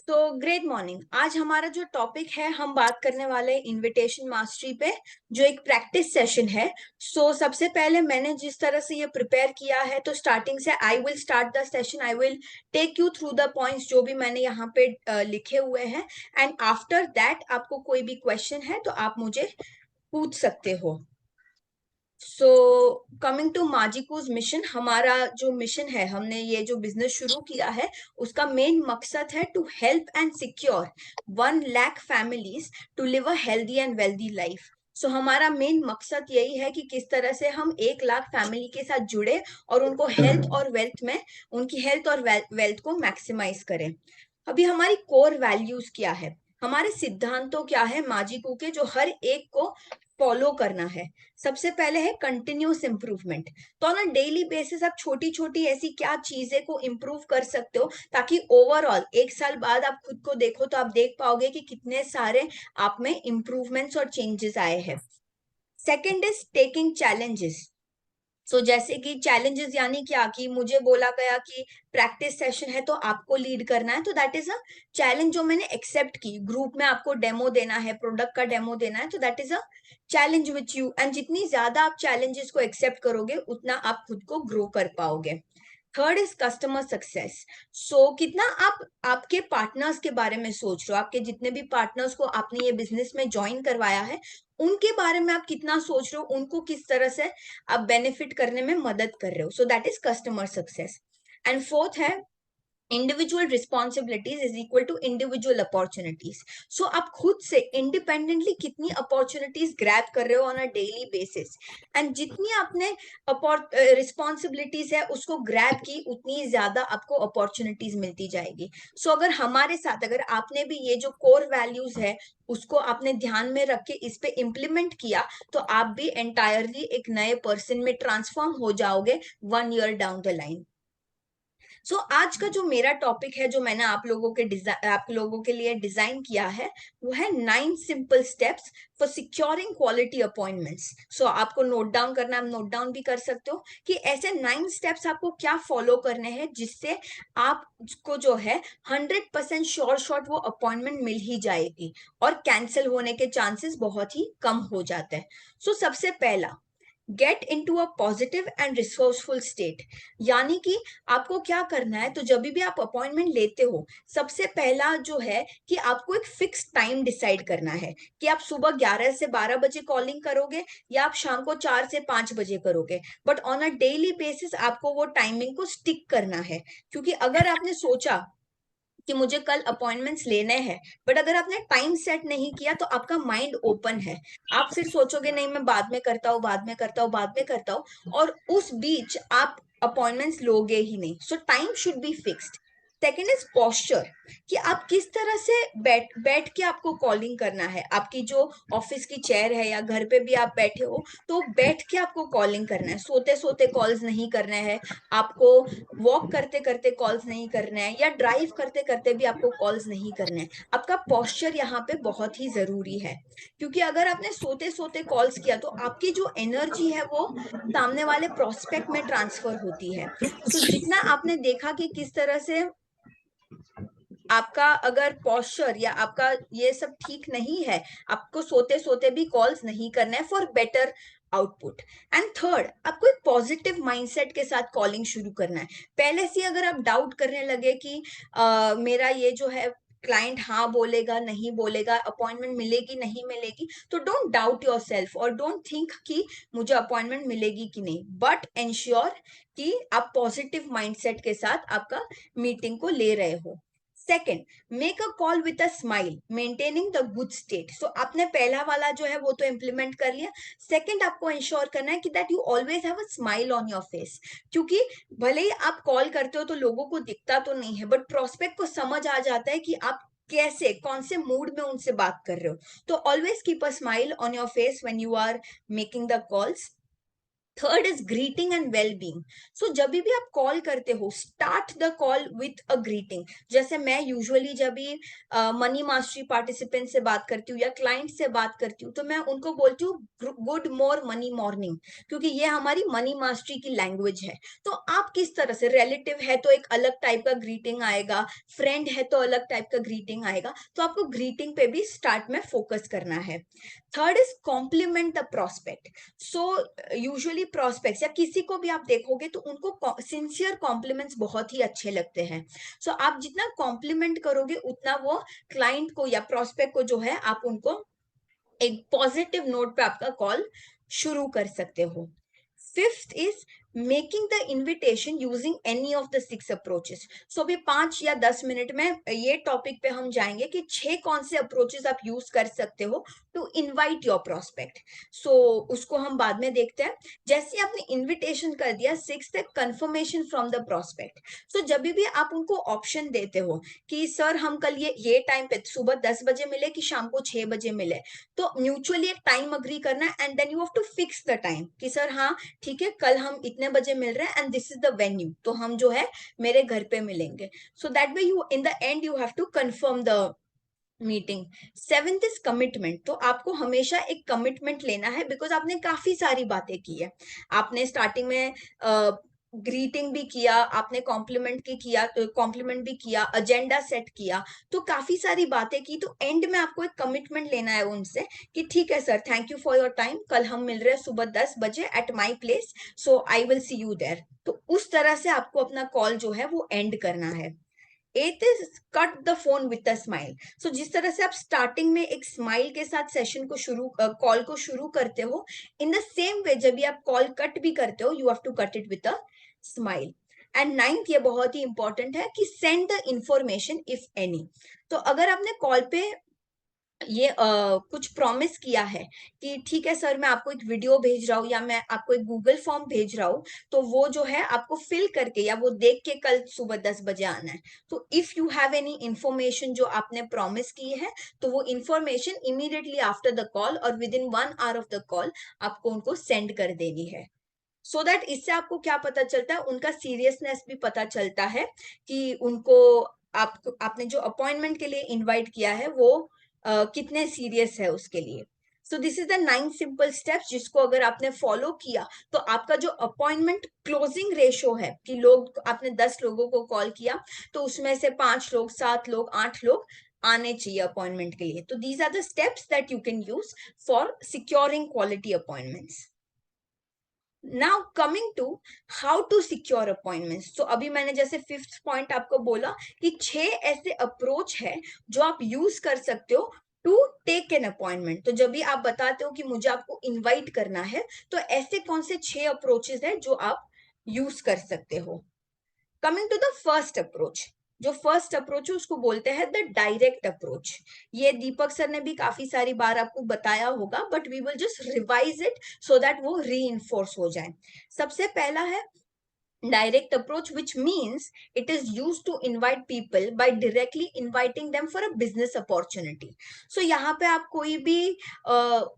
तो great morning. आज हमारा जो टॉपिक है, हम बात करने वाले इनविटेशन मास्टरी पे, जो एक प्रैक्टिस सेशन है। सबसे पहले मैंने जिस तरह से ये प्रिपेयर किया है, तो स्टार्टिंग से I will start the session, I will take you through the points जो भी मैंने यहाँ पे लिखे हुए हैं। एंड आफ्टर दैट आपको कोई भी क्वेश्चन है तो आप मुझे पूछ सकते हो। सो कमिंग टू माजिकूज मिशन, हमारा जो मिशन है, हमने ये जो बिजनेस शुरू किया है, उसका मेन मकसद है to help and secure 1 lakh families to live a healthy and wealthy life. हमारा मेन मकसद यही है कि किस तरह से हम 1 लाख फैमिली के साथ जुड़े और उनको हेल्थ और वेल्थ में, उनकी हेल्थ और वेल्थ को मैक्सिमाइज करें। अभी हमारी कोर वैल्यूज क्या है, हमारे सिद्धांतों क्या है माजिकू के, जो हर एक को फॉलो करना है। सबसे पहले है कंटिन्यूस इंप्रूवमेंट। तो ऑन अ डेली बेसिस आप छोटी छोटी ऐसी क्या चीजें को इंप्रूव कर सकते हो, ताकि ओवरऑल 1 साल बाद आप खुद को देखो तो आप देख पाओगे कि कितने सारे आप में इंप्रूवमेंट्स और चेंजेस आए हैं। Second is taking challenges. जैसे कि चैलेंजेस यानी क्या, कि मुझे बोला गया कि प्रैक्टिस सेशन है तो आपको लीड करना है, तो दैट इज अ चैलेंज जो मैंने एक्सेप्ट की। ग्रुप में आपको डेमो देना है, प्रोडक्ट का डेमो देना है, तो that is a challenge which you, and जितनी ज्यादा आप चैलेंजेस को एक्सेप्ट करोगे उतना आप खुद को ग्रो कर पाओगे। Third is customer success. कितना आप आपके पार्टनर्स के बारे में सोच रहे हो, आपके जितने भी पार्टनर्स को आपने ये बिजनेस में ज्वाइन करवाया है, उनके बारे में आप कितना सोच रहे हो, उनको किस तरह से आप बेनिफिट करने में मदद कर रहे हो। That is customer success. And fourth है individual responsibilities is equal to individual opportunities. आप खुद से इंडिपेंडेंटली कितनी अपॉर्चुनिटीज ग्रैब कर रहे हो on a daily basis, and जितनी आपने रिस्पॉन्सिबिलिटीज है उसको ग्रैब की, उतनी ज्यादा आपको अपॉर्चुनिटीज मिलती जाएगी। अगर हमारे साथ, अगर आपने भी ये जो कोर वैल्यूज है उसको आपने ध्यान में रख के इस पे इम्प्लीमेंट किया, तो आप भी एंटायरली एक नए पर्सन में ट्रांसफॉर्म हो जाओगे 1 ईयर डाउन द लाइन। आज का जो मेरा टॉपिक है, जो मैंने आप लोगों के लिए डिजाइन किया है, वो है 9 simple steps for securing quality appointments. आपको नोट डाउन करना है, आप नोट डाउन भी कर सकते हो कि ऐसे 9 स्टेप्स आपको क्या फॉलो करने हैं, जिससे आपको जो है 100% श्योर शॉट वो अपॉइंटमेंट मिल ही जाएगी और कैंसिल होने के चांसेस बहुत ही कम हो जाते हैं। सबसे पहला, get in to a positive and resourceful state. यानी कि आपको क्या करना है, तो जब भी आप अपॉइंटमेंट लेते हो, सबसे पहला जो है कि आपको एक फिक्स टाइम डिसाइड करना है कि आप सुबह 11 से 12 बजे कॉलिंग करोगे या आप शाम को 4 से 5 बजे करोगे। But on a daily basis आपको वो टाइमिंग को स्टिक करना है, क्योंकि अगर आपने सोचा कि मुझे कल अपॉइंटमेंट्स लेने हैं, बट अगर आपने टाइम सेट नहीं किया तो आपका माइंड ओपन है, आप फिर सोचोगे नहीं मैं बाद में करता हूँ, बाद में करता हूँ, बाद में करता हूँ, और उस बीच आप अपॉइंटमेंट्स लोगे ही नहीं। Time should be fixed. Second is posture, कि आप किस तरह से बैठ बैठ के आपको कॉलिंग करना है। आपकी जो ऑफिस की चेयर है या घर पे भी आप बैठे हो, तो बैठ के आपको कॉलिंग करना है, सोते सोते कॉल्स नहीं करने हैं आपको, वॉक करते करते कॉल्स नहीं करने हैं, या ड्राइव करते करते भी आपको कॉल्स नहीं करने हैं। आपका पोस्चर यहाँ पे बहुत ही जरूरी है, क्योंकि अगर आपने सोते सोते कॉल्स किया तो आपकी जो एनर्जी है वो सामने वाले प्रोस्पेक्ट में ट्रांसफर होती है। जितना आपने देखा कि किस तरह से आपका अगर पोस्चर या आपका ये सब ठीक नहीं है, आपको सोते सोते भी कॉल्स नहीं करना है for better output. And third, आपको एक पॉजिटिव माइंडसेट के साथ कॉलिंग शुरू करना है। पहले से अगर आप डाउट करने लगे कि मेरा ये जो है क्लाइंट हाँ बोलेगा नहीं बोलेगा, अपॉइंटमेंट मिलेगी नहीं मिलेगी, तो डोंट डाउट योर सेल्फ और डोंट थिंक कि मुझे अपॉइंटमेंट मिलेगी कि नहीं, बट एंश्योर कि आप पॉजिटिव माइंडसेट के साथ आपका मीटिंग को ले रहे हो। Second, make a call with a smile, maintaining the good state. आपने पहला वाला जो है वो तो इम्प्लीमेंट कर लिया। सेकेंड, आपको इंश्योर करना है कि that you always have a smile on your face, क्योंकि भले ही आप कॉल करते हो तो लोगों को दिखता तो नहीं है, बट प्रोस्पेक्ट को समझ आ जाता है कि आप कैसे, कौन से मूड में उनसे बात कर रहे हो। तो always keep a smile on your face when you are making the calls. Third is greeting and well being. So जब भी आप कॉल करते हो, start the call with a greeting. जैसे मैं यूजुअली जब भी मनी मास्टरी पार्टिसिपेंट से बात करती हूँ या क्लाइंट से बात करती हूँ, तो मैं उनको बोलती हूँ गुड मोर मनी मॉर्निंग, क्योंकि ये हमारी मनी मास्टरी की लैंग्वेज है। तो आप किस तरह से, रिलेटिव है तो एक अलग टाइप का ग्रीटिंग आएगा, फ्रेंड है तो अलग टाइप का ग्रीटिंग आएगा, तो आपको ग्रीटिंग पे भी स्टार्ट में फोकस करना है। Third is compliment the prospect. So usually prospects या किसी को भी आप देखोगे तो उनको सिंसियर कॉम्प्लीमेंट्स बहुत ही अच्छे लगते हैं। सो आप जितना कॉम्प्लीमेंट करोगे उतना वो क्लाइंट को या प्रोस्पेक्ट को जो है आप उनको एक पॉजिटिव नोट पे आपका कॉल शुरू कर सकते हो। Fifth is making the invitation using any of the 6 approaches. So अभी 5 या 10 मिनट में ये टॉपिक पे हम जाएंगे कि 6 कौन से अप्रोचेस आप यूज कर सकते हो टू इनवाइट योर प्रोस्पेक्ट। सो उसको हम बाद में देखते हैं। जैसे आपने इन्विटेशन कर दिया, 6th है कंफर्मेशन फ्रॉम द प्रोस्पेक्ट। सो जब भी आप उनको ऑप्शन देते हो कि सर हम कल ये टाइम पे सुबह 10 बजे मिले कि शाम को 6 बजे मिले, तो म्यूचुअली एक टाइम अग्री करना है and then you have to fix the time कि सर हाँ ठीक है, कल हम इतने बजे मिल रहे हैं and this is the venue, तो हम जो है मेरे घर पे मिलेंगे। So that way you in the end you have to confirm the meeting. Seventh is commitment. तो आपको हमेशा एक कमिटमेंट लेना है, बिकॉज आपने काफी सारी बातें की है। आपने स्टार्टिंग में ग्रीटिंग भी किया, आपने कॉम्प्लीमेंट की किया, कॉम्प्लीमेंट भी किया, एजेंडा सेट किया, तो काफी सारी बातें की। तो एंड में आपको एक कमिटमेंट लेना है उनसे कि ठीक है sir, thank you for your time, कल हम मिल रहे हैं सुबह 10 बजे at my place, so I will see you there. तो उस तरह से आपको अपना कॉल जो है वो एंड करना है। Eighth is cut the phone with a smile. So जिस तरह से आप स्टार्टिंग में एक स्माइल के साथ सेशन को शुरू कॉल को शुरू करते हो, इन द सेम वे जब भी आप कॉल कट भी करते हो, you have to cut it with a smile. And ninth, ये बहुत ही इंपॉर्टेंट है कि send the information if any. तो अगर आपने कॉल पे ये कुछ प्रॉमिस किया है कि ठीक है सर, मैं आपको एक वीडियो भेज रहा हूँ या मैं आपको एक गूगल फॉर्म भेज रहा हूँ, तो वो जो है आपको फिल करके या वो देख के कल सुबह 10 बजे आना है। तो if you have any information जो आपने प्रॉमिस की है, तो वो information immediately after the call और within 1 hour of the call आपको उनको सेंड कर देनी है। सो दैट इससे आपको क्या पता चलता है, उनका सीरियसनेस भी पता चलता है कि उनको आपने जो अपॉइंटमेंट के लिए इनवाइट किया है वो कितने सीरियस है उसके लिए। सो this is the 9 simple steps जिसको अगर आपने फॉलो किया तो आपका जो अपॉइंटमेंट क्लोजिंग रेशो है कि लोग आपने 10 लोगों को कॉल किया तो उसमें से 5 लोग, 7 लोग, 8 लोग आने चाहिए अपॉइंटमेंट के लिए। तो these are the steps that you can use for securing quality appointments. Now coming to how to secure appointments. तो अभी मैंने जैसे 5th पॉइंट आपको बोला कि 6 ऐसे अप्रोच है जो आप यूज कर सकते हो टू टेक एन अपॉइंटमेंट। तो जब भी आप बताते हो कि मुझे आपको इनवाइट करना है, तो ऐसे कौन से 6 अप्रोचेस है जो आप यूज कर सकते हो। Coming to the first approach, जो फर्स्ट अप्रोच है उसको बोलते हैं द डायरेक्ट अप्रोच। ये दीपक सर ने भी काफी सारी बार आपको बताया होगा, but we will just revise it so that वो री हो जाए। सबसे पहला है direct approach, which means it is used to invite people by directly inviting them for a business opportunity. So यहाँ पे आप कोई भी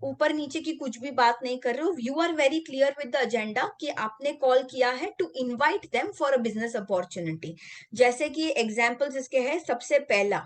ऊपर नीचे की कुछ भी बात नहीं कर रहे हो, you are very clear with the agenda कि आपने कॉल किया है to invite them for a business opportunity। जैसे कि एग्जाम्पल्स इसके हैं, सबसे पहला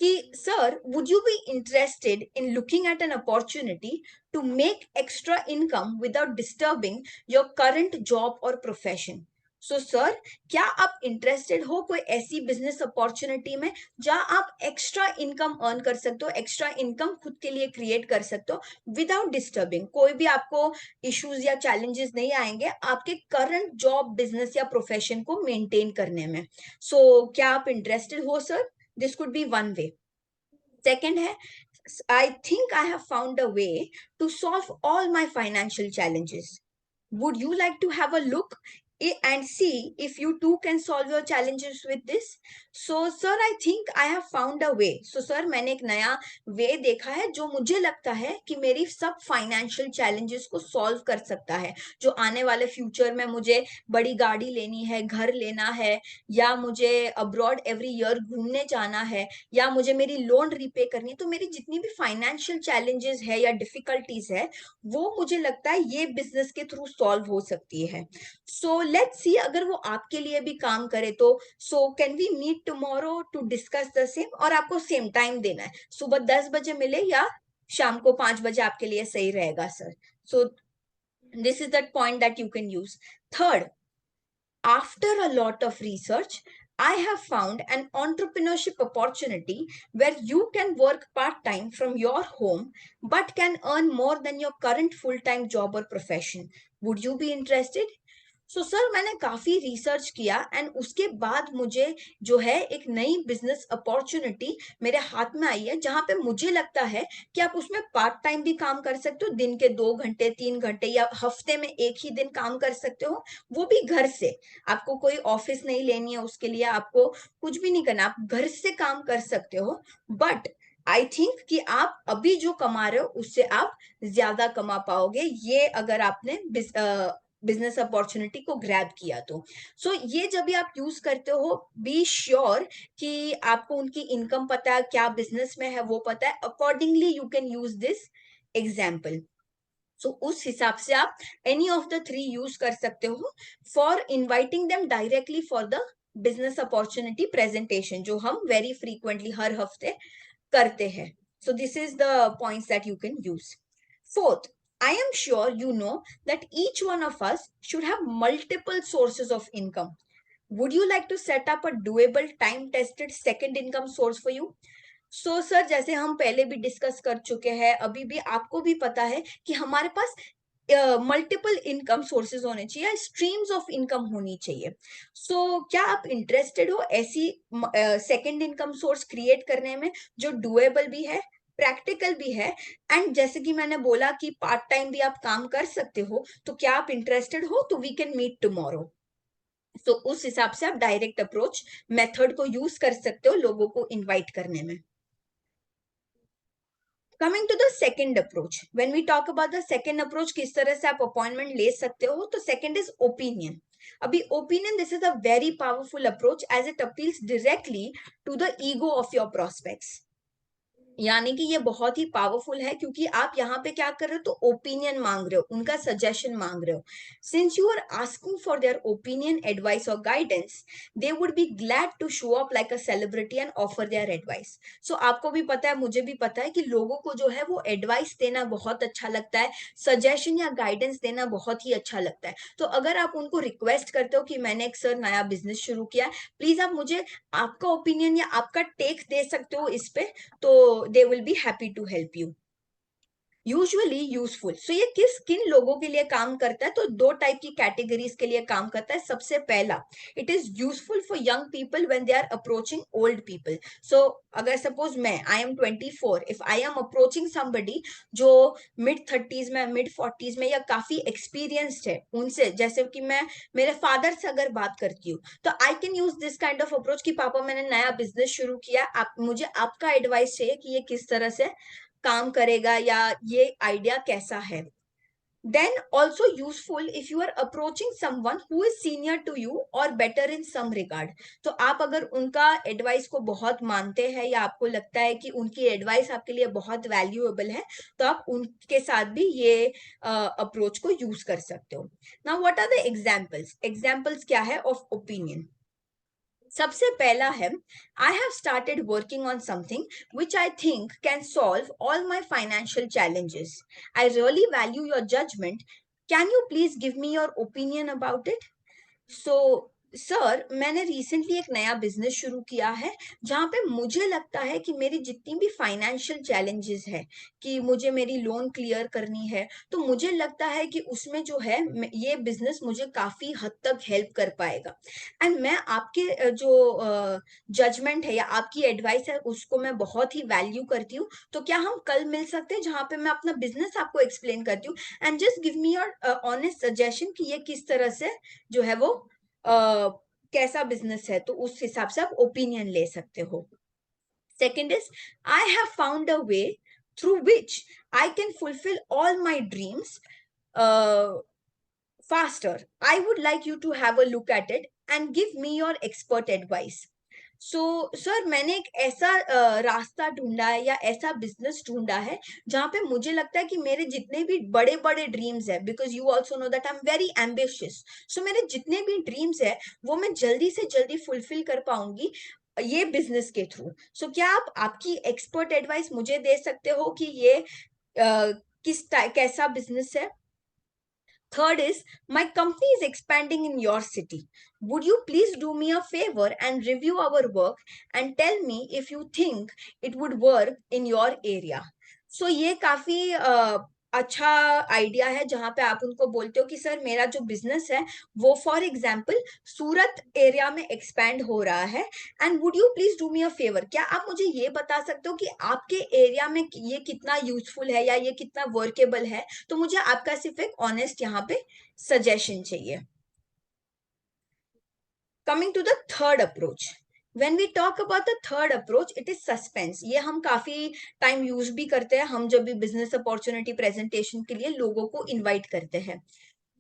कि sir would you be interested in looking at an opportunity to make extra income without disturbing your current job और प्रोफेशन। सो सर, क्या आप इंटरेस्टेड हो कोई ऐसी बिजनेस अपॉर्चुनिटी में जहां आप एक्स्ट्रा इनकम अर्न कर सकते हो, एक्स्ट्रा इनकम खुद के लिए क्रिएट कर सकते हो विदाउट डिस्टर्बिंग, कोई भी आपको इश्यूज या चैलेंजेस नहीं आएंगे आपके करंट जॉब, बिजनेस या प्रोफेशन को मेंटेन करने में। सो क्या आप इंटरेस्टेड हो sir? This could be one way. Second है, I think I have found a way to solve all my financial challenges. Would you like to have a look? and see if you too can solve your challenges with this. So sir, I think I have found a way. So sir, मैंने एक नया वे देखा है जो मुझे लगता है कि मेरी सब फाइनेंशियल चैलेंजेस को सॉल्व कर सकता है। जो आने वाले फ्यूचर में मुझे बड़ी गाड़ी लेनी है, घर लेना है, या मुझे अब्रॉड एवरी ईयर घूमने जाना है, या मुझे मेरी लोन रीपे करनी है, तो मेरी जितनी भी फाइनेंशियल चैलेंजेस है या डिफिकल्टीज है, वो मुझे लगता है ये बिजनेस के थ्रू सॉल्व हो सकती है। सो लेट्स सी अगर वो आपके लिए भी काम करे तो। So can we meet tomorrow to discuss the same, और आपको सेम टाइम देना है, सुबह 10 बजे मिले या शाम को 5 बजे आपके लिए सही रहेगा sir. So this is that point that you can use. Third, after a lot of research, I have found an entrepreneurship opportunity where you can work part time from your home but can earn more than your current full time job or profession. Would you be interested? So sir, मैंने काफी research किया and उसके बाद मुझे जो है एक नई बिजनेस अपॉर्चुनिटी मेरे हाथ में आई है, जहां पे मुझे लगता है कि आप उसमें पार्ट टाइम भी काम कर सकते हो, दिन के 2 घंटे 3 घंटे या हफ्ते में एक ही दिन काम कर सकते हो, वो भी घर से। आपको कोई ऑफिस नहीं लेनी है, उसके लिए आपको कुछ भी नहीं करना, आप घर से काम कर सकते हो। बट आई थिंक कि आप अभी जो कमा रहे हो उससे आप ज्यादा कमा पाओगे, ये अगर आपने बिजनेस अपॉर्चुनिटी को ग्रैब किया तो। सो ये जब भी आप यूज करते हो, बी श्योर कि आपको उनकी इनकम पता है, क्या बिजनेस में है वो पता है, accordingly you can use this example. So उस हिसाब से आप any of the three use कर सकते हो for inviting them directly for the business opportunity presentation, जो हम वेरी फ्रीक्वेंटली हर हफ्ते करते हैं। So this is the points that you can use. Fourth, I am sure you know that each one of us should have multiple sources of income. Would you like to set up a doable, time-tested second income source for you? So, sir, जैसे हम पहले भी discuss कर चुके हैं, अभी भी आपको भी पता है कि हमारे पास मल्टीपल इनकम सोर्सेज होने चाहिए, स्ट्रीम्स ऑफ इनकम होनी चाहिए। सो क्या आप इंटरेस्टेड हो ऐसी सेकंड इनकम सोर्स क्रिएट करने में, जो डुएबल भी है, प्रैक्टिकल भी है, एंड जैसे कि मैंने बोला कि पार्ट टाइम भी आप काम कर सकते हो, तो क्या आप इंटरेस्टेड हो? तो वी कैन मीट टुमारो। तो उस हिसाब से आप डायरेक्ट अप्रोच मेथड को यूज कर सकते हो लोगों को इनवाइट करने में। Coming to the second approach, when we talk about the second approach, किस तरह से आप अपॉइंटमेंट ले सकते हो, तो सेकेंड इज ओपिनियन। अभी opinion, this is a very powerful approach as it appeals directly to the ego of your prospects. यानी कि ये बहुत ही पावरफुल है, क्योंकि आप यहाँ पे क्या कर रहे हो, तो ओपिनियन मांग रहे हो, उनका सजेशन मांग रहे हो। Since you are asking for their opinion, advice और guidance, they would be glad to show up like a celebrity and offer their advice. So आपको भी पता है, मुझे भी पता है कि लोगों को जो है वो एडवाइस देना बहुत अच्छा लगता है, सजेशन या गाइडेंस देना बहुत ही अच्छा लगता है। तो अगर आप उनको रिक्वेस्ट करते हो कि मैंने एक सर नया बिजनेस शुरू किया है, प्लीज आप मुझे आपका ओपिनियन या आपका टेक दे सकते हो इस पे, तो they will be happy to help you. Usually useful, so ये किन लोगों के लिए काम करता है, तो दो टाइप की कैटेगरीज के लिए काम करता है। सबसे पहला, it is useful for young people when they are approaching old people. So अगर सपोज मैं, I am 24, if I am approaching somebody जो मिड 30s में, मिड 40s में, या काफी एक्सपीरियंस्ड है उनसे, जैसे कि मैं मेरे फादर से अगर बात करती हूँ, तो I can use this kind of approach कि पापा मैंने नया बिजनेस शुरू किया, आप मुझे आपका एडवाइस चाहिए कि ये किस तरह से काम करेगा या ये आइडिया कैसा है। Then also useful if you are approaching someone who is senior to you और बेटर इन सम रिगार्ड। तो आप अगर उनका एडवाइस को बहुत मानते हैं, या आपको लगता है कि उनकी एडवाइस आपके लिए बहुत वैल्यूएबल है, तो आप उनके साथ भी ये अप्रोच को यूज कर सकते हो। Now what are the examples? Examples क्या है ऑफ ओपिनियन? सबसे पहला है, I have started working on something which I think can solve all my financial challenges. I really value your judgement, can you please give me your opinion about it? So sir, मैंने recently एक नया business शुरू किया है, जहाँ पे मुझे लगता है कि मेरी जितनी भी फाइनेंशियल चैलेंजेस है, कि मुझे मेरी लोन क्लियर करनी है, तो मुझे लगता है कि उसमें जो है ये बिजनेस मुझे काफी हद तक हेल्प कर पाएगा। एंड मैं आपके जो जजमेंट है या आपकी एडवाइस है, उसको मैं बहुत ही वैल्यू करती हूँ। तो क्या हम कल मिल सकते हैं, जहाँ पे मैं अपना बिजनेस आपको एक्सप्लेन करती हूँ, and just give me your honest suggestion कि ये किस तरह से जो है वो कैसा बिजनेस है, तो उस हिसाब से आप ओपिनियन ले सकते हो। Second is, I have found a way through which I can fulfil all my dreams faster. I would like you to have a look at it and give me your expert advice. So sir, मैंने एक ऐसा रास्ता ढूंढा है या ऐसा business ढूंढा है जहां पे मुझे लगता है कि मेरे जितने भी बड़े बड़े ड्रीम्स है, because you also know that I am very ambitious, so मेरे जितने भी ड्रीम्स है वो मैं जल्दी से जल्दी फुलफिल कर पाऊंगी ये बिजनेस के थ्रू। सो क्या आप आपकी एक्सपर्ट एडवाइस मुझे दे सकते हो कि ये कैसा बिजनेस है? Third is, my company is expanding in your city. Would you please do me a favor and review our work and tell me if you think it would work in your area? So ये काफी अच्छा idea है, जहां पे आप उनको बोलते हो कि सर, मेरा जो बिजनेस है वो फॉर एग्जाम्पल सूरत एरिया में एक्सपैंड हो रहा है, and would you please do me a favour, क्या आप मुझे ये बता सकते हो कि आपके एरिया में ये कितना यूजफुल है या ये कितना वर्केबल है? तो मुझे आपका सिर्फ एक ऑनेस्ट यहाँ पे सजेशन चाहिए। Coming to the third approach, when we talk about the third approach, it is suspense. ये हम काफी टाइम यूज भी करते हैं, हम जब भी बिजनेस अपॉर्चुनिटी प्रेजेंटेशन के लिए लोगों को इनवाइट करते हैं।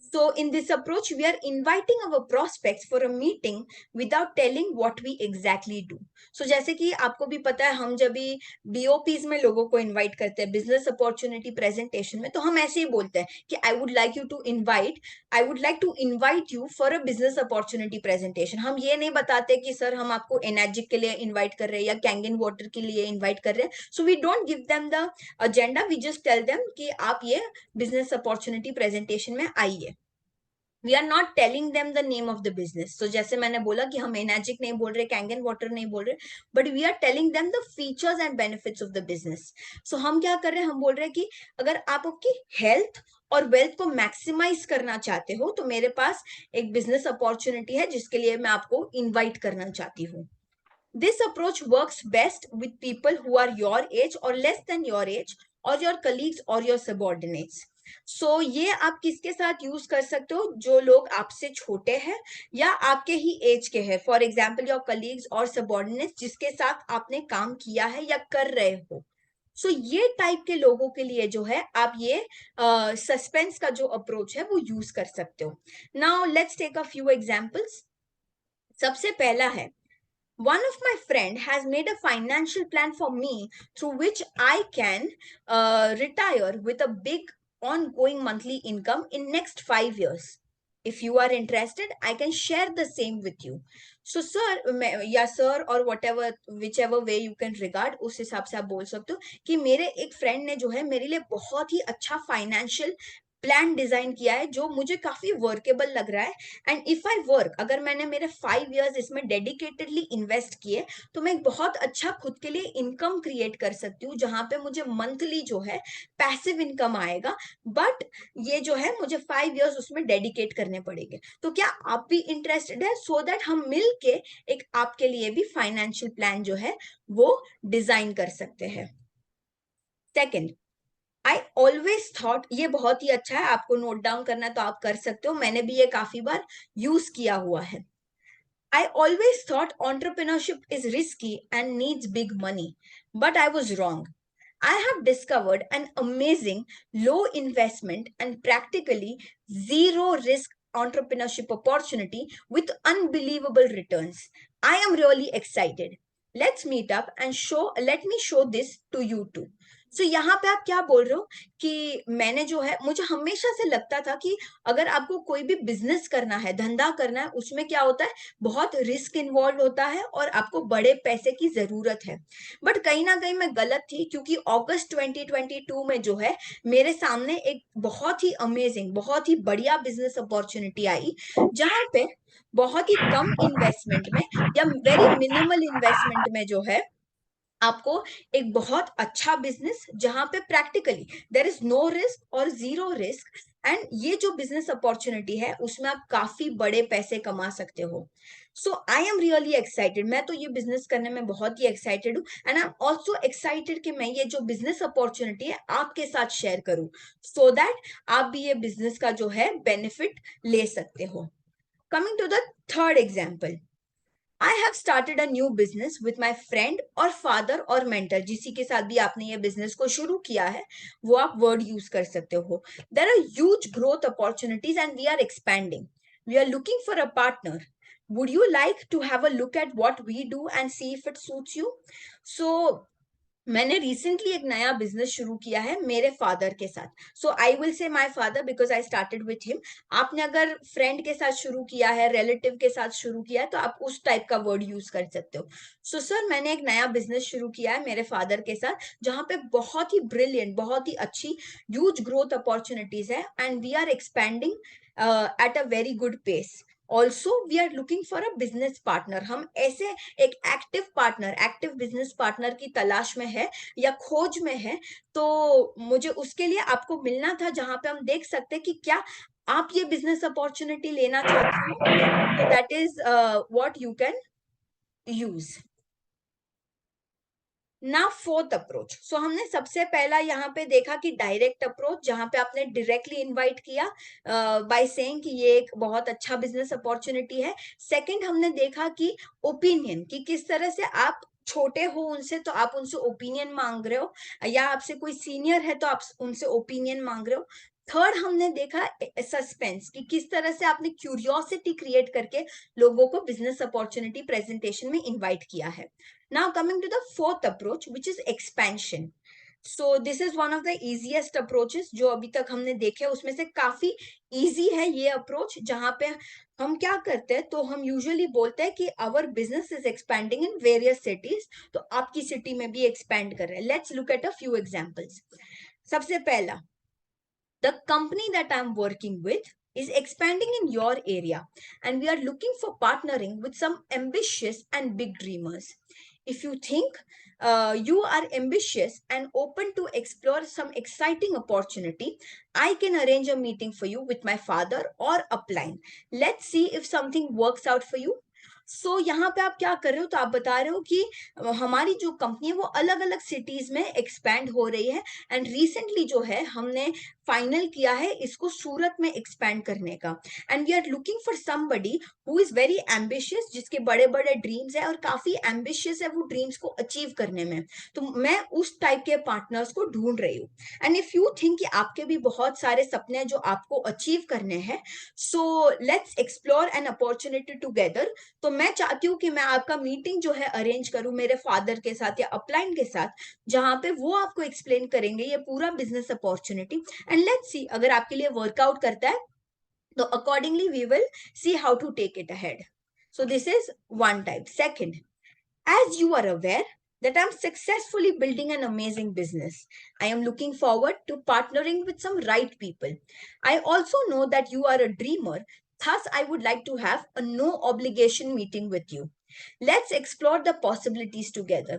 So in this approach, we are inviting our prospects for a meeting without telling what we exactly do. So जैसे कि आपको भी पता है, हम जब भी BOPs में लोगों को इनवाइट करते हैं बिजनेस अपॉर्चुनिटी प्रेजेंटेशन में, तो हम ऐसे ही बोलते हैं कि I would like to invite you for a business opportunity presentation. हम ये नहीं बताते कि सर, हम आपको एनर्जिक के लिए इनवाइट कर रहे हैं या कैंगन वाटर के लिए इनवाइट कर रहे हैं। So we don't give them the agenda, we just tell them कि आप ये बिजनेस अपॉर्चुनिटी प्रेजेंटेशन में आइए। We are not telling them the name of the business. तो जैसे मैंने बोला कि हम एनर्जिक नहीं बोल रहे, कैंगन वाटर नहीं बोल रहे, but we are telling them the features and benefits of the business. So हम क्या कर रहे हैं, हम बोल रहे हैं कि अगर आप आपकी हेल्थ और वेल्थ को मैक्सिमाइज करना चाहते हो, तो मेरे पास एक बिजनेस अपॉर्चुनिटी है जिसके लिए मैं आपको इन्वाइट करना चाहती हूँ। This approach works best with people who are your age or less than your age, or your colleagues or your subordinates. So ये आप किसके साथ यूज कर सकते हो? जो लोग आपसे छोटे हैं या आपके ही एज के हैं, फॉर एग्जाम्पल योर कलीग्स और सबॉर्डिनेट्स जिसके साथ आपने काम किया है या कर रहे हो। सो ये टाइप के लोगों के लिए जो है, आप ये सस्पेंस का जो अप्रोच है वो यूज कर सकते हो। Now let's take a few examples. सबसे पहला है, one of my friend has made a financial plan for me through which I can retire with a big ongoing monthly income in next 5 years. If you are interested, I can share the same with you. So sir, या sir और whatever whichever way you can regard, उस हिसाब से आप बोल सकते हो कि मेरे एक फ्रेंड ने जो है मेरे लिए बहुत ही अच्छा फाइनेंशियल प्लान डिजाइन किया है, जो मुझे काफी वर्केबल लग रहा है। एंड इफ आई वर्क, अगर मैंने मेरे 5 years इसमें डेडिकेटेडली इन्वेस्ट किए, तो मैं एक बहुत अच्छा खुद के लिए इनकम क्रिएट कर सकती हूँ, जहां पे मुझे मंथली जो है पैसिव इनकम आएगा, बट ये जो है मुझे 5 years उसमें डेडिकेट करने पड़ेंगे। तो क्या आप भी इंटरेस्टेड है, सो दैट हम मिल के एक आपके लिए भी फाइनेंशियल प्लान जो है वो डिजाइन कर सकते हैं। सेकेंड, आई ऑलवेज थॉट, ये बहुत ही अच्छा है, आपको नोट डाउन करना है तो आप कर सकते हो, मैंने भी ये काफी बार यूज किया हुआ है। I always thought entrepreneurship is risky and needs big money, but I was wrong. I have discovered an amazing low investment and practically zero risk entrepreneurship opportunity with unbelievable returns. I am really excited. Let's meet up and let me show this to you too. सो यहाँ पे आप क्या बोल रहे हो कि मैंने जो है, मुझे हमेशा से लगता था कि अगर आपको कोई भी बिजनेस करना है, धंधा करना है, उसमें क्या होता है, बहुत रिस्क इन्वॉल्व होता है और आपको बड़े पैसे की जरूरत है। बट कहीं ना कहीं मैं गलत थी, क्योंकि अगस्त 2022 में जो है मेरे सामने एक बहुत ही अमेजिंग, बहुत ही बढ़िया बिजनेस अपॉर्चुनिटी आई, जहां पे बहुत ही कम इन्वेस्टमेंट में या वेरी मिनिमल इन्वेस्टमेंट में जो है आपको एक बहुत अच्छा बिजनेस, जहां पे practically there is no risk और जीरो रिस्क, एंड ये जो बिजनेस अपॉर्चुनिटी है उसमें आप काफी बड़े पैसे कमा सकते हो। सो आई एम रियली एक्साइटेड, मैं तो ये बिजनेस करने में बहुत ही एक्साइटेड हूँ, and I am also excited कि मैं ये जो बिजनेस अपॉर्चुनिटी है आपके साथ शेयर करूं, सो दैट आप भी ये बिजनेस का जो है बेनिफिट ले सकते हो। Coming to the third example, I have started a new business with my friend और फादर और मेंटर, जिसी के साथ भी आपने ये बिजनेस को शुरू किया है वो आप वर्ड यूज कर सकते हो। There are huge growth opportunities and we are expanding, we are looking for a partner, would you like to have a look at what we do and see if it suits you? So मैंने recently एक नया business शुरू किया है मेरे father के साथ, so I will say my father because I started with him. आपने अगर फ्रेंड के साथ शुरू किया है, रिलेटिव के साथ शुरू किया है, तो आप उस टाइप का वर्ड यूज कर सकते हो। सो सर, मैंने एक नया बिजनेस शुरू किया है मेरे फादर के साथ, जहां पे बहुत ही ब्रिलियंट, बहुत ही अच्छी ह्यूज ग्रोथ अपॉर्चुनिटीज है, and we are expanding at a very good pace. Also we are looking for a business partner, हम ऐसे एक active partner, active business partner की तलाश में है या खोज में है। तो मुझे उसके लिए आपको मिलना था, जहां पे हम देख सकते हैं कि क्या आप ये बिजनेस अपॉर्चुनिटी लेना चाहते हो, तो that is what you can use. ना फोर्थ अप्रोच, सो हमने सबसे पहला यहाँ पे देखा कि डायरेक्ट अप्रोच, जहां पे आपने डायरेक्टली इनवाइट किया बाय सेइंग कि ये एक बहुत अच्छा बिजनेस अपॉर्चुनिटी है। सेकंड हमने देखा कि ओपिनियन, कि किस तरह से आप छोटे हो उनसे तो आप उनसे ओपिनियन मांग रहे हो, या आपसे कोई सीनियर है तो आप उनसे ओपिनियन मांग रहे हो। थर्ड हमने देखा सस्पेंस, कि किस तरह से आपने क्यूरियोसिटी क्रिएट करके लोगों को बिजनेस अपॉर्चुनिटी प्रेजेंटेशन में इनवाइट किया है। Now coming to the fourth approach, which is expansion. So this is one of the easiest approaches जो अभी तक हमने देखे, उसमें से काफी easy है ये approach, जहां पे हम क्या करते हैं, तो हम usually बोलते हैं कि our business is expanding in various cities, तो आपकी city में भी expand कर रहे हैं। Let's look at a few examples. सबसे पहला, the company that I'm working with is expanding in your area, and we are looking for partnering with some ambitious and big dreamers. If you think you are ambitious and open to explore some exciting opportunity, I can arrange a meeting for you with my father or upline. Let's see if something works out for you. सो यहाँ पे आप क्या कर रहे हो, तो आप बता रहे हो कि हमारी जो कंपनी है वो अलग अलग सिटीज में एक्सपैंड हो रही है, एंड रिसेंटली जो है हमने फाइनल किया है इसको सूरत में एक्सपैंड करने का, and we are looking for somebody who is very ambitious, जिसके बड़े बड़े ड्रीम्स है और काफी एम्बिशियस है वो ड्रीम्स को अचीव करने में। तो मैं उस टाइप के पार्टनर्स को ढूंढ रही हूँ, एंड इफ यू थिंक कि आपके भी बहुत सारे सपने हैं जो आपको अचीव करने हैं, so let's explore an opportunity together. तो मैं चाहती हूँ कि मैं आपका मीटिंग जो है अरेंज करूं मेरे फादर के साथ या अपलाइन के साथ, जहां पे वो आपको एक्सप्लेन करेंगे ये पूरा business opportunity, and let's see अगर आपके लिए वर्कआउट करता है तो accordingly we will see how to take it ahead. So this is one type. Second, as you are aware that I'm successfully building an amazing business, I am looking forward to partnering with some right people. I also know that you are a dreamer, thus I would like to have a no obligation meeting with you. Let's explore the possibilities together.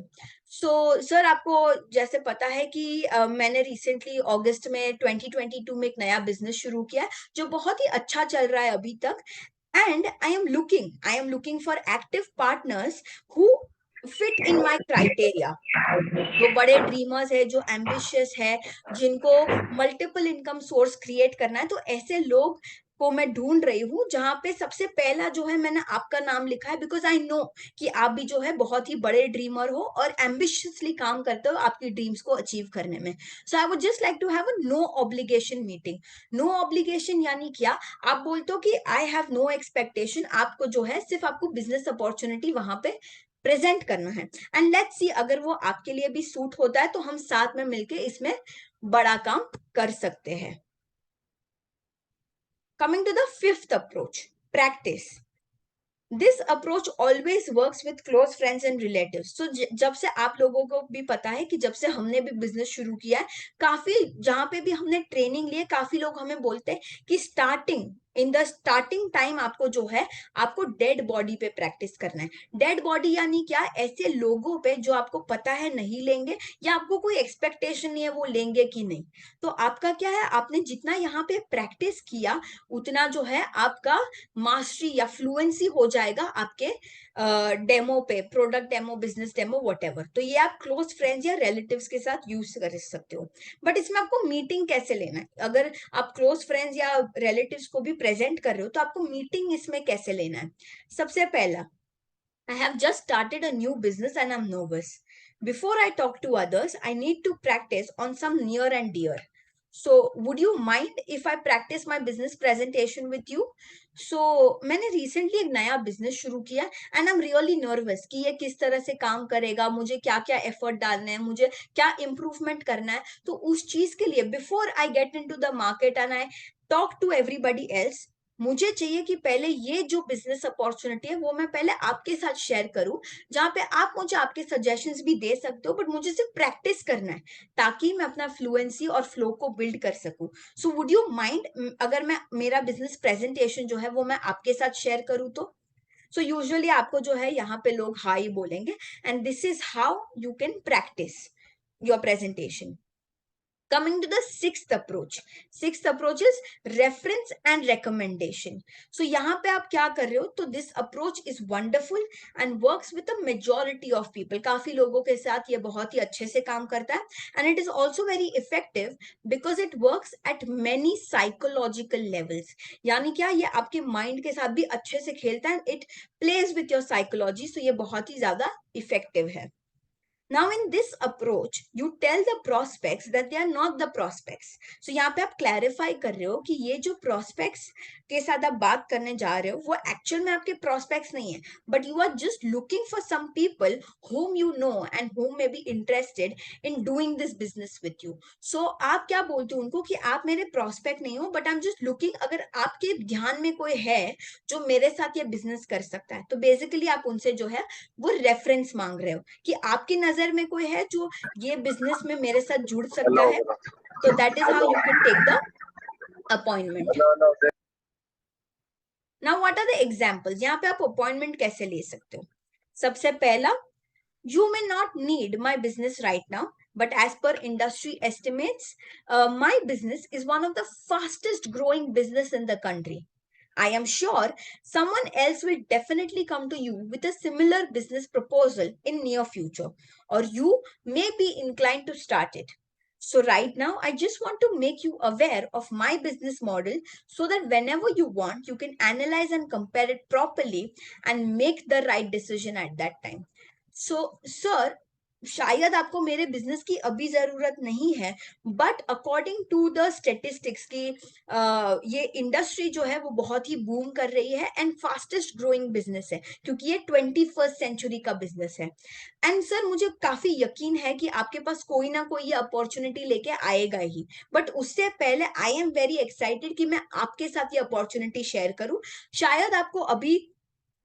So sir, आपको जैसे पता है कि मैंने recently अगस्त में 2022 में एक नया बिजनेस शुरू किया है जो बहुत ही अच्छा चल रहा है अभी तक, and I am looking for active partners who fit in my criteria, जो बड़े ड्रीमर्स है, जो एम्बिशियस है, जिनको मल्टीपल इनकम सोर्स क्रिएट करना है, तो ऐसे लोग को मैं ढूंढ रही हूँ, जहां पे सबसे पहला जो है मैंने आपका नाम लिखा है, बिकॉज आई नो कि आप भी जो है बहुत ही बड़े ड्रीमर हो और एम्बिशियसली काम करते हो आपकी ड्रीम्स को अचीव करने में। So I would just like to have a no obligation meeting. No obligation यानी क्या, आप बोलते हो कि आई हैव नो एक्सपेक्टेशन, आपको जो है सिर्फ आपको बिजनेस अपॉर्चुनिटी वहां पे प्रेजेंट करना है। एंड लेट्स सी अगर वो आपके लिए भी सूट होता है तो हम साथ में मिलके इसमें बड़ा काम कर सकते हैं। Coming to the fifth approach, practice. This approach always works with close friends and relatives. तो जब से आप लोगों को भी पता है कि जब से हमने भी बिजनेस शुरू किया है, काफी जहां पे भी हमने ट्रेनिंग ली है, काफी लोग हमें बोलते हैं कि starting in the starting time आपको जो है आपको डेड बॉडी पे प्रैक्टिस करना है। डेड बॉडी यानी क्या? ऐसे लोगों पे जो आपको पता है नहीं लेंगे, या आपको कोई एक्सपेक्टेशन नहीं है वो लेंगे कि नहीं। तो आपका क्या है, आपने जितना यहाँ पे प्रैक्टिस किया उतना जो है आपका मास्टरी या फ्लुएंसी हो जाएगा आपके डेमो पे, product demo, business demo, whatever. तो ये आप क्लोज फ्रेंड्स या रिलेटिव्स के साथ यूज कर सकते हो। बट इसमें आपको मीटिंग कैसे लेना है? अगर आप क्लोज फ्रेंड्स या रिलेटिव्स को भी प्रेजेंट कर रहे हो तो आपको मीटिंग इसमें कैसे लेना है? सबसे पहला, I have just started a new business and I'm nervous. Before I talk to others, I need to practice on some near and dear. So, would you mind if I practice my business presentation with you? So, मैंने recently एक नया business शुरू किया and I'm really nervous कि ये किस तरह से काम करेगा, मुझे क्या क्या effort डालना है, मुझे क्या improvement करना है। तो उस चीज के लिए before I get into the market and I talk to everybody else, मुझे चाहिए कि पहले ये जो बिजनेस अपॉर्चुनिटी है वो मैं पहले आपके साथ शेयर करूं, जहां पे आप मुझे आपके सजेशंस भी दे सकते हो, बट मुझे सिर्फ प्रैक्टिस करना है ताकि मैं अपना फ्लुएंसी और फ्लो को बिल्ड कर सकूं। सो वुड यू माइंड अगर मैं मेरा बिजनेस प्रेजेंटेशन जो है वो मैं आपके साथ शेयर करूं तो? सो यूजुअली आपको जो है यहाँ पे लोग हाई बोलेंगे, and this is how you can practice your presentation. Coming to the sixth approach. Sixth approach is reference and recommendation. So यहाँ पे आप क्या कर रहे हो? तो this approach is wonderful and works with a majority of people. काफी लोगों के साथ ये बहुत ही अच्छे से काम करता है, and it is also very effective because it works at many psychological levels. यानी क्या? ये आपके mind के साथ भी अच्छे से खेलता है, it plays with your psychology. So ये बहुत ही ज्यादा effective है। Now in this approach, you tell the prospects that they are not the prospects. So यहाँ पे आप clarify कर रहे हो कि ये जो prospects के साथ आप बात करने जा रहे हो वो actual में आपके prospects नहीं है, but you are just looking for some people whom you know and whom may be interested in doing this business with you. So आप क्या बोलते हो उनको कि आप मेरे prospect नहीं हो, but I'm just looking, अगर आपके ध्यान में कोई है जो मेरे साथ ये business कर सकता है, तो basically आप उनसे जो है वो reference मांग रहे हो कि आपकी नजर में कोई है जो ये बिजनेस में मेरे साथ जुड़ सकता है। तो that is how you can take the appointment. Now what are the examples? यहाँ पे आप अपॉइंटमेंट कैसे ले सकते हो? सबसे पहला, you may not need my business right now, but as per industry estimates, my business is one of the fastest growing business in the country. I am sure someone else will definitely come to you with a similar business proposal in near future, or you may be inclined to start it. So right now, I just want to make you aware of my business model so that whenever you want, you can analyze and compare it properly and make the right decision at that time. So, sir, शायद आपको मेरे business की अभी जरूरत नहीं है, but according to the statistics की ये इंडस्ट्री जो है वो बहुत ही बूम कर रही है एंड फास्टेस्ट ग्रोइंग बिजनेस है, क्योंकि ये 21st सेंचुरी का बिजनेस है। एंड सर मुझे काफी यकीन है कि आपके पास कोई ना कोई ये अपॉर्चुनिटी लेके आएगा ही, बट उससे पहले आई एम वेरी एक्साइटेड कि मैं आपके साथ ये अपॉर्चुनिटी शेयर करूं। शायद आपको अभी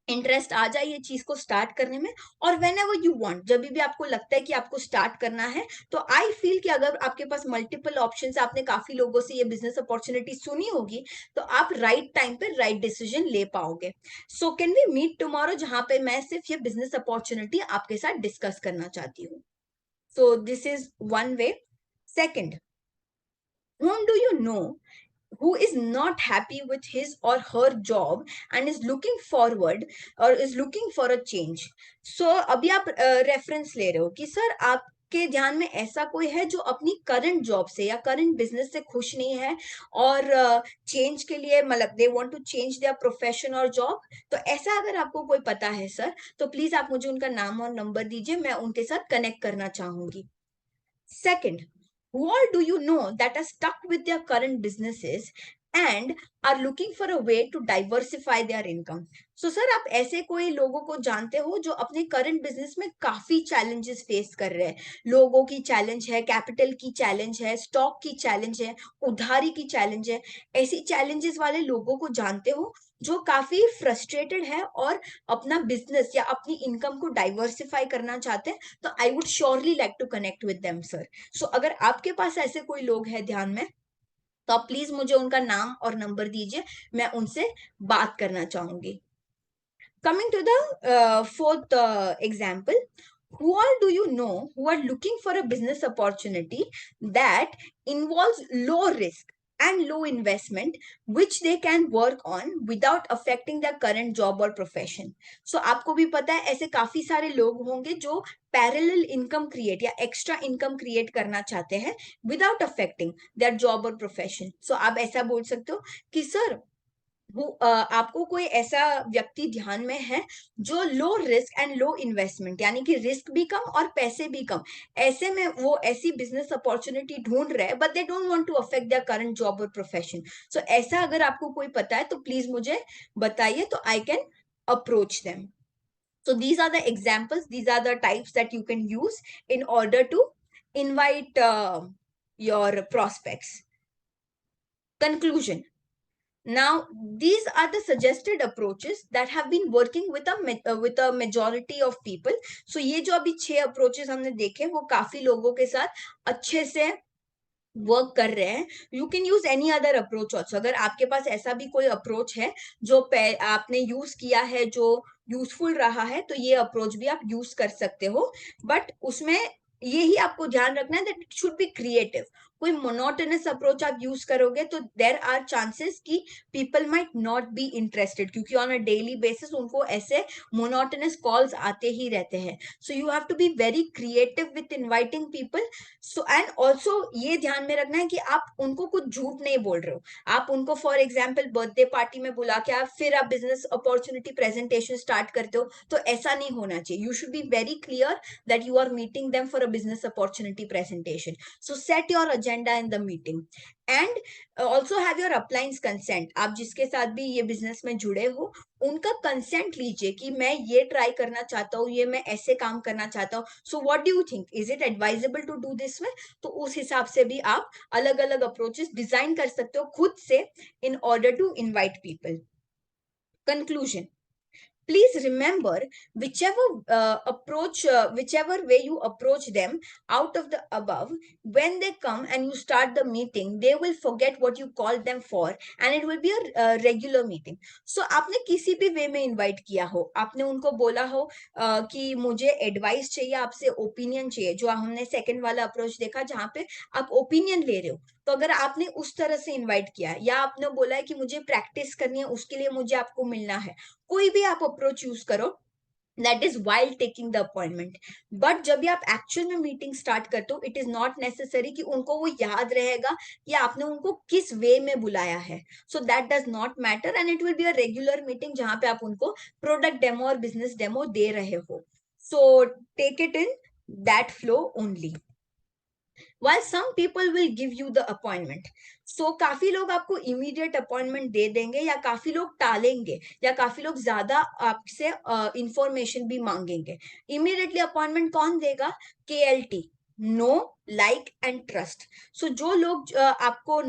इंटरेस्ट आ जाए ये चीज को स्टार्ट करने में, और वेन एवर यू वॉन्ट, जब भी आपको लगता है कि आपको स्टार्ट करना है, तो आई फील कि अगर आपके पास मल्टीपल ऑप्शन, आपने काफी लोगों से ये बिजनेस अपॉर्चुनिटी सुनी होगी, तो आप राइट टाइम पे राइट डिसीजन ले पाओगे। So can we meet tomorrow, जहां पे मैं सिर्फ ये बिजनेस अपॉर्चुनिटी आपके साथ डिस्कस करना चाहती हूँ। सो this is one way. Second, whom do you know who is not happy with his or her job and is looking forward or is looking for a change? So अभी आप reference ले रहे हो कि sir आपके ध्यान में ऐसा कोई है जो अपनी करंट जॉब से या करंट बिजनेस से खुश नहीं है और चेंज के लिए, मतलब they want to change their profession और जॉब। तो ऐसा अगर आपको कोई पता है सर, तो प्लीज आप मुझे उनका नाम और नंबर दीजिए, मैं उनके साथ कनेक्ट करना चाहूंगी। Second, who all do you know that are stuck with their current businesses and are looking for a way to diversify their income. So sir, आप ऐसे कोई लोगों को जानते हो जो अपने करंट बिजनेस में काफी चैलेंजेस फेस कर रहे हैं? लोगों की चैलेंज है, कैपिटल की चैलेंज है, स्टॉक की चैलेंज है, उधारी की चैलेंज है। ऐसी चैलेंजेस वाले लोगों को जानते हो जो काफी फ्रस्ट्रेटेड है और अपना बिजनेस या अपनी इनकम को डाइवर्सिफाई करना चाहते हैं, तो I would surely like to connect with them sir. So अगर आपके पास ऐसे कोई लोग हैं ध्यान में, तो आप प्लीज मुझे उनका नाम और नंबर दीजिए, मैं उनसे बात करना चाहूंगी। Coming to the fourth example, who all do you know who are looking for a business opportunity that involves low risk and low investment, which they can work on without affecting their current job or profession? So आपको भी पता है ऐसे काफी सारे लोग होंगे जो पैरेलल इनकम क्रिएट या एक्स्ट्रा इनकम क्रिएट करना चाहते हैं विदाउट अफेक्टिंग देयर जॉब और प्रोफेशन। सो आप ऐसा बोल सकते हो कि सर आपको कोई ऐसा व्यक्ति ध्यान में है जो low risk and low investment, यानी कि रिस्क भी कम और पैसे भी कम, ऐसे में वो ऐसी बिजनेस अपॉर्चुनिटी ढूंढ रहे हैं but they don't want to affect their current job और प्रोफेशन। सो ऐसा अगर आपको कोई पता है तो प्लीज मुझे बताइए, तो I can approach them. So these are the examples, these are the types that you can use in order to invite your prospects. Conclusion. Now, these are the suggested approaches that have been working with a majority of people. So ये जो अभी 6 approaches हमने देखे वो काफी लोगों के साथ अच्छे से वर्क कर रहे हैं। You can use any other approach also. अगर आपके पास ऐसा भी कोई अप्रोच है जो आपने यूज किया है जो यूजफुल रहा है, तो ये अप्रोच भी आप यूज कर सकते हो, बट उसमें यही आपको ध्यान रखना है that it should be creative. कोई मोनोटोनस अप्रोच आप यूज करोगे तो देर आर चांसेस कि people might not be interested, क्योंकि ऑन अ डेली बेसिस उनको ऐसे मोनोटोनस कॉल्स आते ही रहते हैं। So you have to be very creative with inviting people. So and also ये ध्यान में रखना है कि आप उनको कुछ झूठ नहीं बोल रहे हो। आप उनको फॉर एग्जाम्पल बर्थडे पार्टी में बुला के आप फिर आप बिजनेस अपॉर्चुनिटी प्रेजेंटेशन स्टार्ट करते हो, तो ऐसा नहीं होना चाहिए। You should be very clear that you are meeting them for a business opportunity presentation. So set your agenda in the meeting and also have your upline's consent. आप जिसके साथ भी ये बिजनेस में जुड़े हो उनका कंसेंट लीजिए कि मैं ये ट्राई करना चाहता हूँ, ये मैं ऐसे काम करना चाहता हूँ। So what do you think, is it advisable to do this way? तो उस हिसाब से भी आप अलग अलग अप्रोचेस डिजाइन कर सकते हो खुद से in order to invite people. Conclusion. Please remember, whichever way you approach them out of the above, when they come and you start the meeting, they will forget what you called them for and it will be a regular meeting. So आपने किसी भी वे में invite किया हो, आपने उनको बोला हो कि मुझे एडवाइस चाहिए, आपसे ओपिनियन चाहिए, जो हमने सेकंड वाला अप्रोच देखा जहां पे आप ओपिनियन ले रहे हो, तो अगर आपने उस तरह से इनवाइट किया या आपने बोला है कि मुझे प्रैक्टिस करनी है उसके लिए मुझे आपको मिलना है, कोई भी आप अप्रोच यूज करो, that is while taking the appointment. But जब भी आप एक्चुअल में मीटिंग स्टार्ट करते हो, इट इज नॉट नेसेसरी कि उनको वो याद रहेगा कि आपने उनको किस वे में बुलाया है। So that does not matter and it will be a regular meeting जहां पे आप उनको प्रोडक्ट डेमो और बिजनेस डेमो दे रहे हो। So take it in that flow only. while some people will give you the appointment, so काफी लोग आपको immediate appointment दे देंगे या काफी लोग टालेंगे या काफी लोग ज्यादा आपसे इंफॉर्मेशन भी मांगेंगे। immediately appointment कौन देगा? KLT, know like and trust. So जो लोग आपको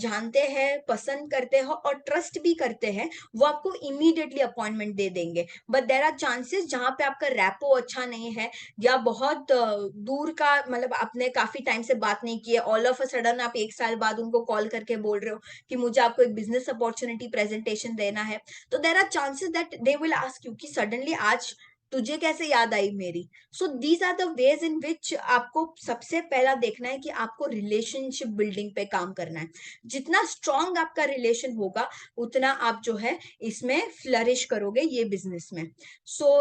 जानते हैं, पसंद करते हैं और ट्रस्ट भी करते हैं, वो आपको इमीडिएटली अपॉइंटमेंट दे देंगे। बट देर आर चांसेस जहां पे आपका रैपो अच्छा नहीं है या बहुत दूर का, मतलब आपने काफी टाइम से बात नहीं की है, ऑल ऑफ अ सडन आप 1 साल बाद उनको कॉल करके बोल रहे हो कि मुझे आपको एक बिजनेस अपॉर्चुनिटी प्रेजेंटेशन देना है, तो there are chances that they will ask you कि सडनली आज तुझे कैसे याद आई मेरी। So these are the ways in which आपको सबसे पहला देखना है कि आपको रिलेशनशिप बिल्डिंग पे काम करना है। जितना स्ट्रांग आपका रिलेशन होगा उतना आप जो है इसमें फ्लरिश करोगे ये बिजनेस में। सो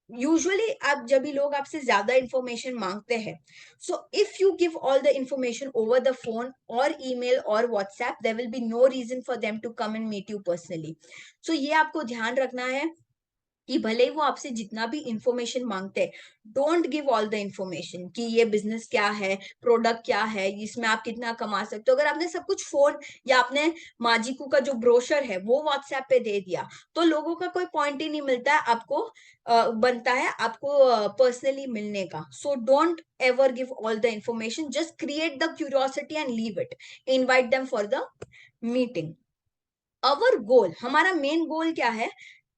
यूजुअली आप जब भी लोग आपसे ज्यादा इंफॉर्मेशन मांगते हैं, so if you give all the information over the phone और ईमेल और WhatsApp, there will be no reason for them to come and meet you personally. So ये आपको ध्यान रखना है कि भले ही वो आपसे जितना भी इंफॉर्मेशन मांगते हैं, don't give all the information कि ये बिजनेस क्या है, प्रोडक्ट क्या है, इसमें आप कितना कमा सकते हो। अगर आपने सब कुछ फोन या आपने माजिकू का जो ब्रोशर है वो व्हाट्सएप पे दे दिया, तो लोगों का कोई पॉइंट ही नहीं मिलता है आपको, बनता है आपको पर्सनली मिलने का। So don't ever give all the information, just create the curiosity and leave it, invite them for the meeting. Our goal, हमारा मेन गोल क्या है,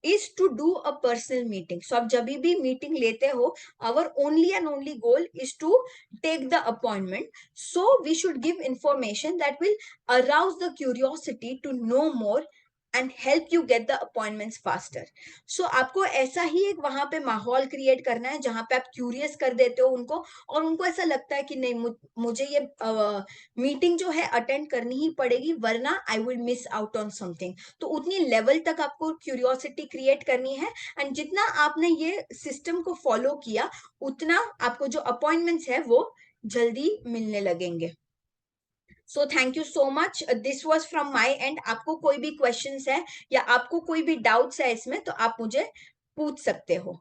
is to do a personal meeting. So आप जब भी meeting लेते हो, our only and only goal is to take the appointment. So we should give information that will arouse the curiosity to know more and help you get the appointments faster. So आपको ऐसा ही एक वहां पे माहौल create करना है जहां पे आप क्यूरियस कर देते हो उनको, और उनको ऐसा लगता है कि नहीं, मुझे ये मीटिंग जो है अटेंड करनी ही पड़ेगी, वरना I will miss out on something. तो उतनी लेवल तक आपको क्यूरियोसिटी क्रिएट करनी है, एंड जितना आपने ये सिस्टम को फॉलो किया, उतना आपको जो अपॉइंटमेंट्स है वो जल्दी मिलने लगेंगे। So thank you so much, this was from my and. आपको कोई भी क्वेश्चंस है या आपको कोई भी डाउट्स है इसमें, तो आप मुझे पूछ सकते हो।